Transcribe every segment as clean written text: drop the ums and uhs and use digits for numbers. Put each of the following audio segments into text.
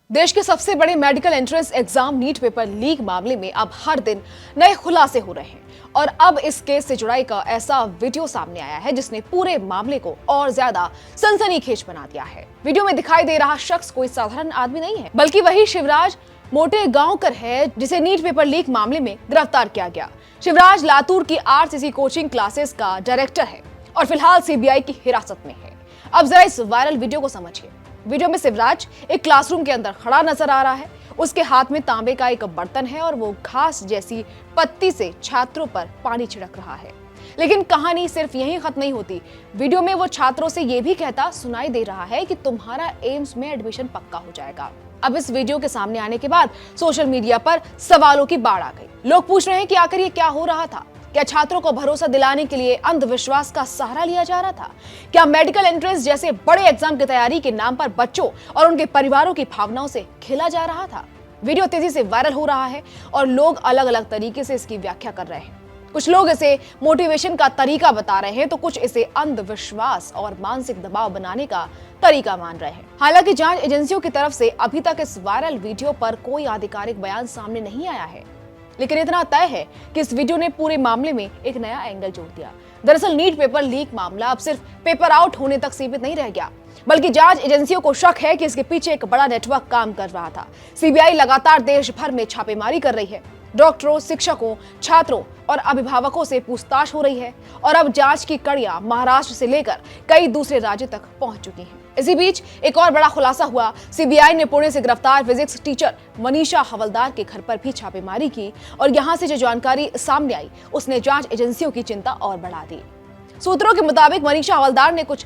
देश के सबसे बड़े medical entrance exam NEET paper leak मामले में अब हर दिन नए खुलासे हो रहे हैं और अब इस केस से जुड़ा एक ऐसा वीडियो सामने आया है जिसने पूरे मामले को और ज्यादा सनसनीखेज बना दिया है। वीडियो में दिखाई दे रहा शख्स कोई साधारण आदमी नहीं है, बल्कि वही शिवराज मोटेगांवकर है जिसे नीट पेपर लीक मामले में गिरफ्तार किया गया। शिवराज लातूर की आरसीसी कोचिंग क्लासेस का डायरेक्टर है और फिलहाल सीबीआई की हिरासत में है। अब जरा इस वायरल वीडियो को समझिए। वीडियो में शिवराज एक क्लासरूम के अंदर खड़ा नजर आ रहा है। उसके हाथ में तांबे का एक बर्तन है और वो घास जैसी पत्ती से छात्रों पर पानी छिड़क रहा है। लेकिन कहानी सिर्फ यहीं खत्म नहीं होती। वीडियो में वो छात्रों से ये भी कहता सुनाई दे रहा है कि तुम्हारा एम्स में एडमिशन पक्का हो जाएगा। अब इस वीडियो के सामने आने के बाद सोशल मीडिया पर सवालों की बाढ़ आ गई। लोग पूछ रहे हैं कि आखिर ये क्या हो रहा था। क्या छात्रों को भरोसा दिलाने के लिए अंधविश्वास का सहारा लिया जा रहा था? क्या मेडिकल एंट्रेंस जैसे बड़े एग्जाम की तैयारी के नाम पर बच्चों और उनके परिवारों की भावनाओं से खेला जा रहा था? वीडियो तेजी से वायरल हो रहा है और लोग अलग अलग तरीके से इसकी व्याख्या कर रहे हैं। कुछ लोग इसे मोटिवेशन का तरीका बता रहे हैं तो कुछ इसे अंधविश्वास और मानसिक दबाव बनाने का तरीका मान रहे हैं। हालांकि जांच एजेंसियों की तरफ से अभी तक इस वायरल वीडियो पर कोई आधिकारिक बयान सामने नहीं आया है, लेकिन इतना तय है कि इस वीडियो ने पूरे मामले में एक नया एंगल जोड़ दिया। दरअसल नीट पेपर लीक मामला अब सिर्फ पेपर आउट होने तक सीमित नहीं रह गया, बल्कि जांच एजेंसियों को शक है कि इसके पीछे एक बड़ा नेटवर्क काम कर रहा था। सीबीआई लगातार देश भर में छापेमारी कर रही है। डॉक्टरों, शिक्षकों, छात्रों और अभिभावकों से पूछताछ हो रही है और अब जांच की कड़ियां महाराष्ट्र से लेकर कई दूसरे राज्यों तक पहुंच चुकी हैं। इसी बीच एक और बड़ा खुलासा हुआ। सीबीआई ने पुणे से गिरफ्तार फिजिक्स टीचर मनीषा हवलदार के घर पर भी छापेमारी की और यहां से जो जानकारी सामने आई उसने जांच एजेंसियों की चिंता और बढ़ा दी। सूत्रों के मुताबिक मनीषा हवलदार ने कुछ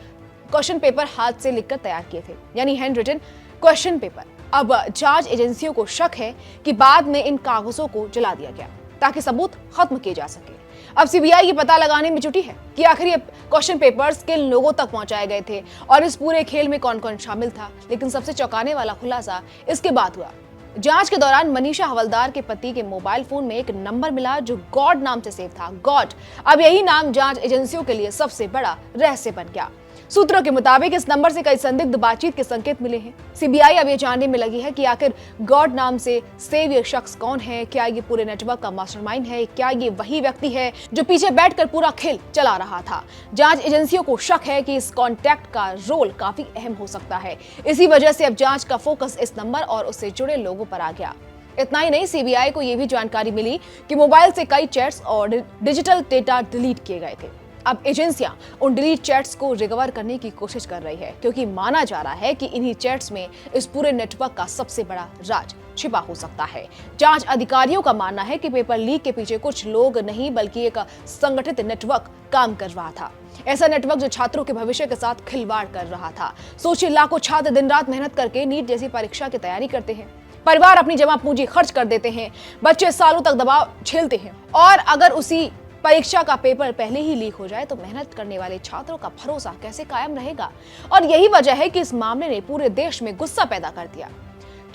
क्वेश्चन पेपर हाथ से लिखकर तैयार किए थे, यानी हैंड रिटन क्वेश्चन पेपर। अब जांच एजेंसियों को शक है कि बाद में इन कागजों को जला दिया गया ताकि सबूत खत्म किए जा सके। अब सीबीआई ये पता लगाने में जुटी है कि आखिर ये क्वेश्चन पेपर्स किन लोगों तक पहुंचाए गए थे और इस पूरे खेल में कौन कौन शामिल था। लेकिन सबसे चौंकाने वाला खुलासा इसके बाद हुआ। जांच के दौरान मनीषा हवलदार के पति के मोबाइल फोन में एक नंबर मिला जो गॉड नाम से सेव था। गॉड, अब यही नाम जांच एजेंसियों के लिए सबसे बड़ा रहस्य बन गया। सूत्रों के मुताबिक इस नंबर से कई संदिग्ध बातचीत के संकेत मिले हैं। सीबीआई अब ये जानने में लगी है कि आखिर गॉड नाम से सेव ये शख्स कौन है। क्या ये पूरे नेटवर्क का मास्टरमाइंड है? क्या ये वही व्यक्ति है जो पीछे बैठकर पूरा खेल चला रहा था? जांच एजेंसियों को शक है कि इस कॉन्टैक्ट का रोल काफी अहम हो सकता है। इसी वजह से अब जांच का फोकस इस नंबर और उससे जुड़े लोगों पर आ गया। इतना ही नहीं, सीबीआई को यह भी जानकारी मिली कि मोबाइल से कई चैट्स और डिजिटल डेटा डिलीट किए गए थे। अब एजेंसियां उन डिलीट चैट्स को रिकवर करने की कोशिश कर रही है, क्योंकि माना जा रहा है कि इन्हीं चैट्स में इस पूरे नेटवर्क का सबसे बड़ा राज छिपा हो सकता है। जांच अधिकारियों का मानना है कि पेपर लीक के पीछे कुछ लोग नहीं बल्कि एक संगठित नेटवर्क काम कर रहा था। ऐसा नेटवर्क जो छात्रों के भविष्य के साथ खिलवाड़ कर रहा था। सोचिए, लाखों छात्र दिन रात मेहनत करके नीट जैसी परीक्षा की तैयारी करते हैं, परिवार अपनी जमा पूंजी खर्च कर देते हैं, बच्चे सालों तक दबाव झेलते हैं और अगर उसी परीक्षा का पेपर पहले ही लीक हो जाए तो मेहनत करने वाले छात्रों का भरोसा कैसे कायम रहेगा। और यही वजह है कि इस मामले ने पूरे देश में गुस्सा पैदा कर दिया।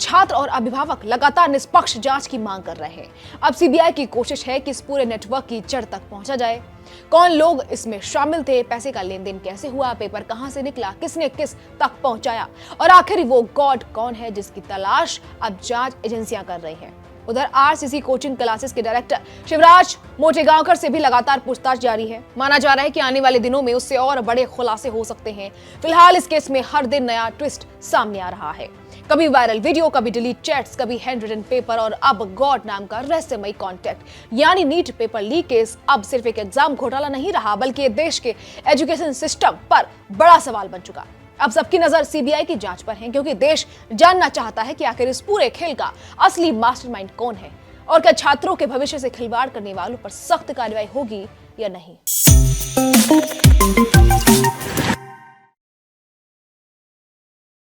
छात्र और अभिभावक लगातार निष्पक्ष जांच की मांग कर रहे हैं। अब सीबीआई की कोशिश है कि इस पूरे नेटवर्क की जड़ तक पहुंचा जाए। कौन लोग इसमें शामिल थे, पैसे का लेन देन कैसे हुआ, पेपर कहां से निकला, किसने किस तक पहुंचाया और आखिर वो गॉड कौन है जिसकी तलाश अब जांच एजेंसियां कर रही हैं। उधर आरसीसी कोचिंग क्लासेस के डायरेक्टर शिवराज मोटेगांवकर से भी लगातार पूछताछ जारी है। माना जा रहा है कि आने वाले दिनों में उससे और बड़े खुलासे हो सकते हैं। फिलहाल इस केस में हर दिन नया ट्विस्ट सामने आ रहा है। कभी वायरल वीडियो, कभी डिलीट चैट्स, कभी हैंड रिटन पेपर और अब गॉड नाम का रहस्यमयी कॉन्टैक्ट। यानी नीट पेपर लीक केस अब सिर्फ एक एग्जाम घोटाला नहीं रहा, बल्कि देश के एजुकेशन सिस्टम पर बड़ा सवाल बन चुका। अब सबकी नजर सीबीआई की जांच पर है, क्योंकि देश जानना चाहता है कि आखिर इस पूरे खेल का असली मास्टरमाइंड कौन है और क्या छात्रों के भविष्य से खिलवाड़ करने वालों पर सख्त कार्रवाई होगी या नहीं।